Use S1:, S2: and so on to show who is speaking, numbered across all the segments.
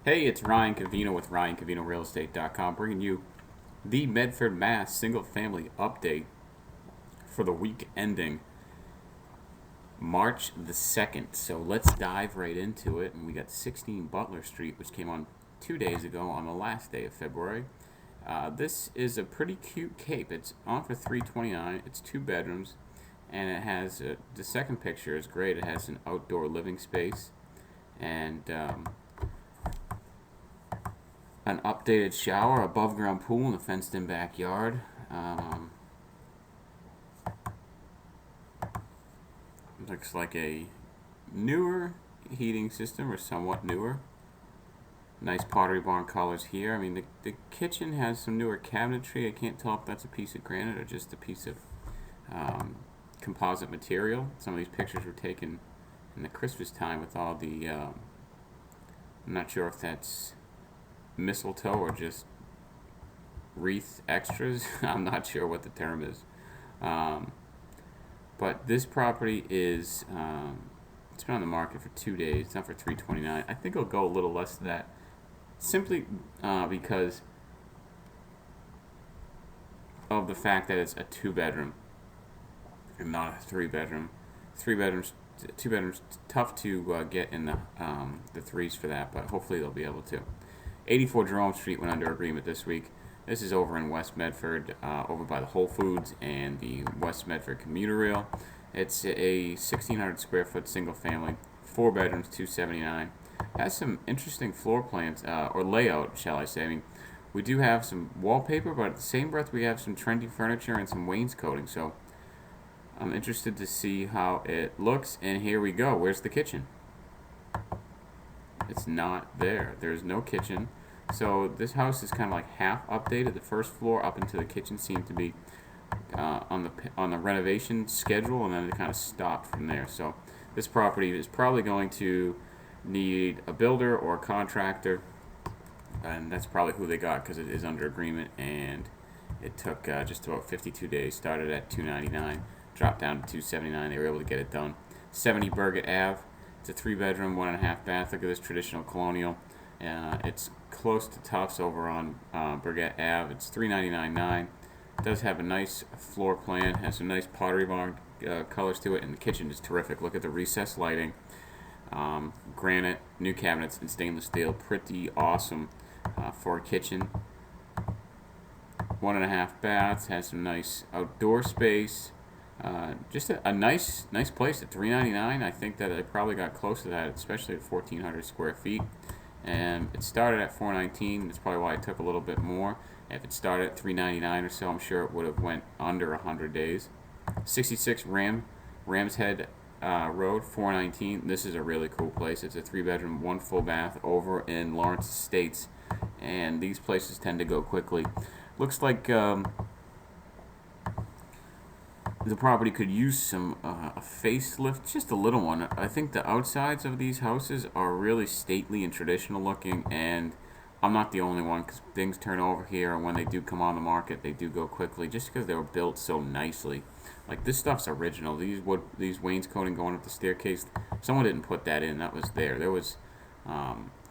S1: Hey, it's Ryan Cavino with RyanCavinoRealEstate.com bringing you the Medford, Mass. Single family update for the week ending March the 2nd. So let's dive right into it. And we got 16 Butler Street, which came on 2 days ago on the last day of February. This is a pretty cute cape. It's on for $329. It's 2 bedrooms, and it has the second picture is great. It has an outdoor living space and an updated shower, above ground pool, and a fenced in backyard. Looks like a newer heating system, or somewhat newer. Nice Pottery Barn colors here. I mean, the kitchen has some newer cabinetry. I can't tell if that's a piece of granite or just a piece of composite material. Some of these pictures were taken in the Christmas time with all the, I'm not sure if that's mistletoe or just wreath extras. I'm not sure what the term is. But this property is it's been on the market for 2 days. It's not for $329. I think it'll go a little less than that, simply because of the fact that it's a 2 bedroom and not a 3 bedroom. 3 bedrooms, 2 bedrooms, tough to get in the threes for that, but hopefully they'll be able to. 84 Jerome Street went under agreement this week. This is over in West Medford, over by the Whole Foods and the West Medford commuter rail. It's a 1,600 square foot single family, 4 bedrooms, $279. Has some interesting floor plans, or layout, shall I say. I mean, we do have some wallpaper, but at the same breath, we have some trendy furniture and some wainscoting. So I'm interested to see how it looks. And here we go. Where's the kitchen? It's not there. There's no kitchen. So this house is kind of like half updated. The first floor up into the kitchen seemed to be on the renovation schedule, and then it kind of stopped from there. So this property is probably going to need a builder or a contractor, and that's probably who they got because it is under agreement. And it took just about 52 days. Started at $299, dropped down to $279. They were able to get it done. 70 Burgett Ave. It's a 3 bedroom, 1.5 bath. Look at this traditional colonial. It's close to Tufts over on Burgett Ave. It's $399.9. It does have a nice floor plan. Has some nice Pottery Barn colors to it, and the kitchen is terrific. Look at the recessed lighting, granite, new cabinets, and stainless steel. Pretty awesome for a kitchen. 1.5 baths. Has some nice outdoor space. Just a nice place at $399. I think that it probably got close to that, especially at 1,400 square feet. And it started at $419. That's probably why it took a little bit more. If it started at $399 or so, I'm sure it would have went under 100 days. 66 Rams Head Road, $419. This is a really cool place. It's a 3 bedroom, 1 full bath over in Lawrence Estates, and these places tend to go quickly. Looks like the property could use some a facelift, just a little one. I think the outsides of these houses are really stately and traditional looking, and I'm not the only one, because things turn over here, and when they do come on the market, they do go quickly, just because they were built so nicely. Like, this stuff's original. These wainscoting going up the staircase, someone didn't put that in. That was there. There was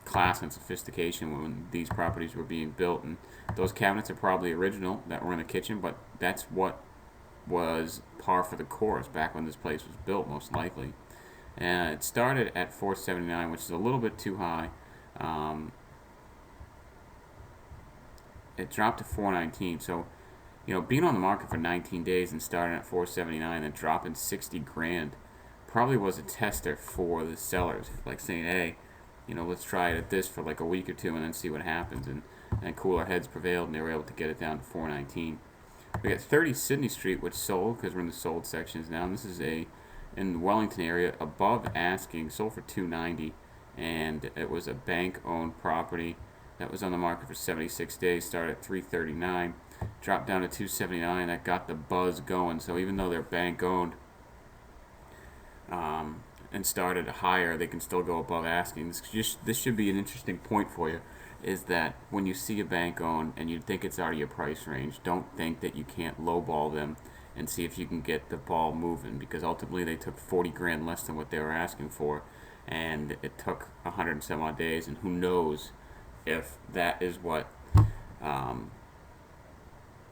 S1: class and sophistication when these properties were being built, and those cabinets are probably original that were in the kitchen, but that's what was par for the course back when this place was built, most likely. And it started at $479, which is a little bit too high. It dropped to $419. So, being on the market for 19 days and starting at $479 and dropping 60 grand probably was a tester for the sellers, like saying, hey, let's try it at this for like a week or two and then see what happens. And cooler heads prevailed, and they were able to get it down to $419. We got 30 Sydney Street, which sold, because we're in the sold sections now. And this is in the Wellington area, above asking, sold for $290, and it was a bank-owned property that was on the market for 76 days. Started at $339, dropped down to $279. That got the buzz going. So even though they're bank-owned and started higher, they can still go above asking. This should be an interesting point for you, is that when you see a bank owned and you think it's out of your price range, don't think that you can't lowball them and see if you can get the ball moving, because ultimately they took 40 grand less than what they were asking for, and it took 100 and some odd days, and who knows if that is what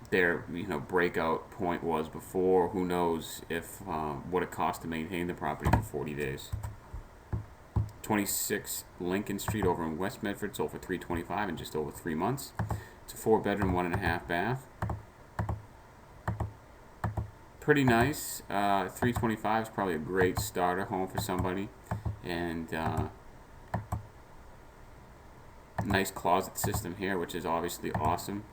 S1: their breakout point was before. Who knows if what it cost to maintain the property for 40 days. 26 Lincoln Street over in West Medford sold for $325 in just over 3 months. It's a 4-bedroom, 1.5 bath. Pretty nice. $325 is probably a great starter home for somebody, and nice closet system here, which is obviously awesome.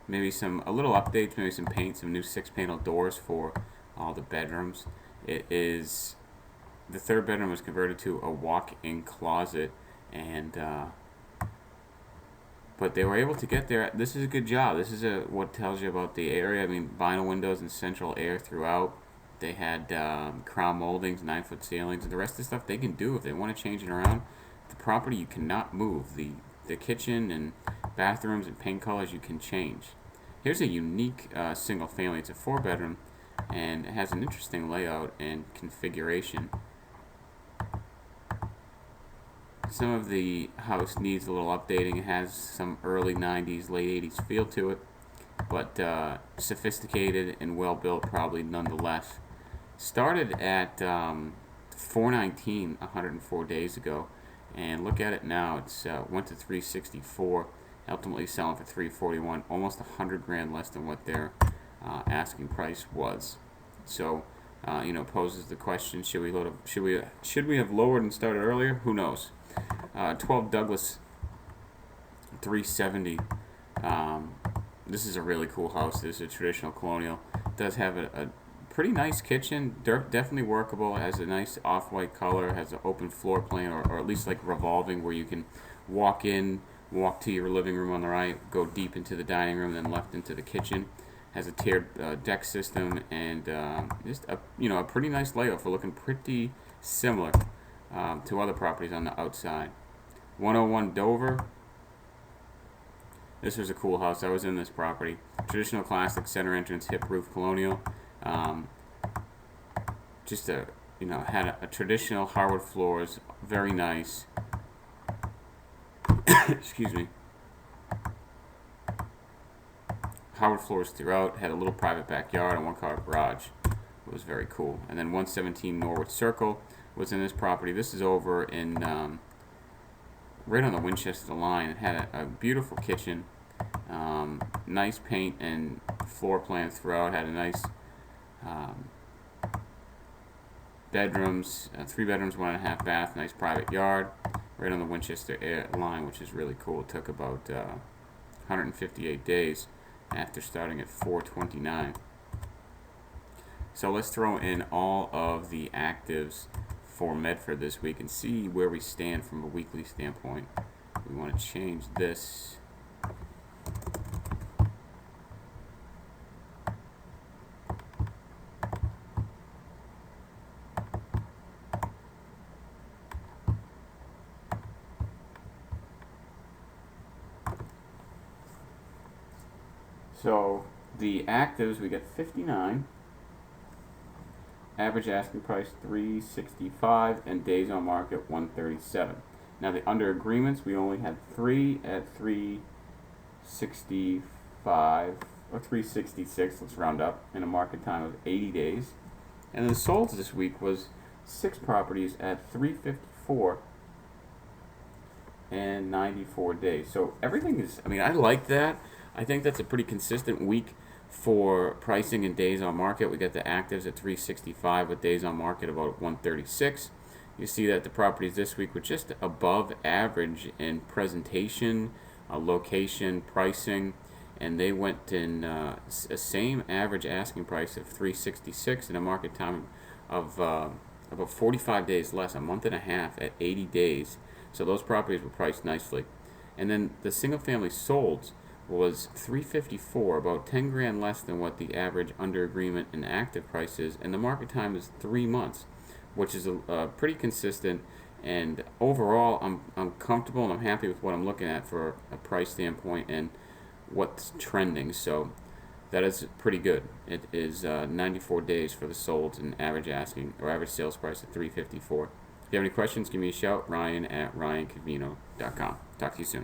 S1: Maybe a little updates, maybe some paint, some new 6-panel doors for all the bedrooms. It is the 3rd bedroom was converted to a walk-in closet, and but they were able to get there. This is a good job. This is what tells you about the area. I mean, vinyl windows and central air throughout. They had crown moldings, 9-foot ceilings, and the rest of the stuff they can do if they want to change it around. The property you cannot move. The kitchen and bathrooms and paint colors you can change. Here's a unique single family. It's a 4-bedroom, and it has an interesting layout and configuration. Some of the house needs a little updating. It has some early 90s, late 80s feel to it, but sophisticated and well built probably nonetheless. Started at $419 104 days ago, and look at it now. It's went to $364, ultimately selling for $341, almost $100,000 less than what their asking price was. So poses the question: should we have lowered and started earlier? Who knows? 12 Douglas, $370. This is a really cool house. This is a traditional colonial. It does have a pretty nice kitchen, definitely workable. It has a nice off-white color. It has an open floor plan, or at least like revolving, where you can walk to your living room on the right, go deep into the dining room, then left into the kitchen. Has a tiered deck system, and just a pretty nice layout for looking pretty similar to other properties on the outside. 101 Dover. This was a cool house. I was in this property. Traditional classic center entrance, hip roof colonial. Just had a traditional hardwood floors, very nice. Excuse me. Hardwood floors throughout. Had a little private backyard and 1-car garage. It was very cool. And then 117 Norwood Circle was in this property. This is over in right on the Winchester line. It had a beautiful kitchen, nice paint and floor plan throughout. Had a nice bedrooms, 3 bedrooms, 1.5 bath, nice private yard, right on the Winchester line, which is really cool. It took about 158 days after starting at $429. So let's throw in all of the actives for Medford this week and see where we stand from a weekly standpoint. We want to change this. So the actives, we get 59. Average asking price $365, and days on market 137. Now the under agreements, we only had 3 at $365 or $366. Let's round up, in a market time of 80 days. And the solds this week was 6 properties at $354 and 94 days. So everything is. I mean, I like that. I think that's a pretty consistent week for pricing and days on market. We got the actives at 365 with days on market about 136. You see that the properties this week were just above average in presentation, location, pricing, and they went in a same average asking price of 366 in a market time of about 45 days less, a month and a half at 80 days. So those properties were priced nicely. And then the single family solds was 354, about 10 grand less than what the average under agreement and active price is, and the market time is 3 months, which is pretty consistent. And overall, I'm comfortable and I'm happy with what I'm looking at for a price standpoint and what's trending. So that is pretty good. It is 94 days for the solds and average asking or average sales price at 354. you have any questions, give me a shout. Ryan at ryancavino.com. Talk to you soon.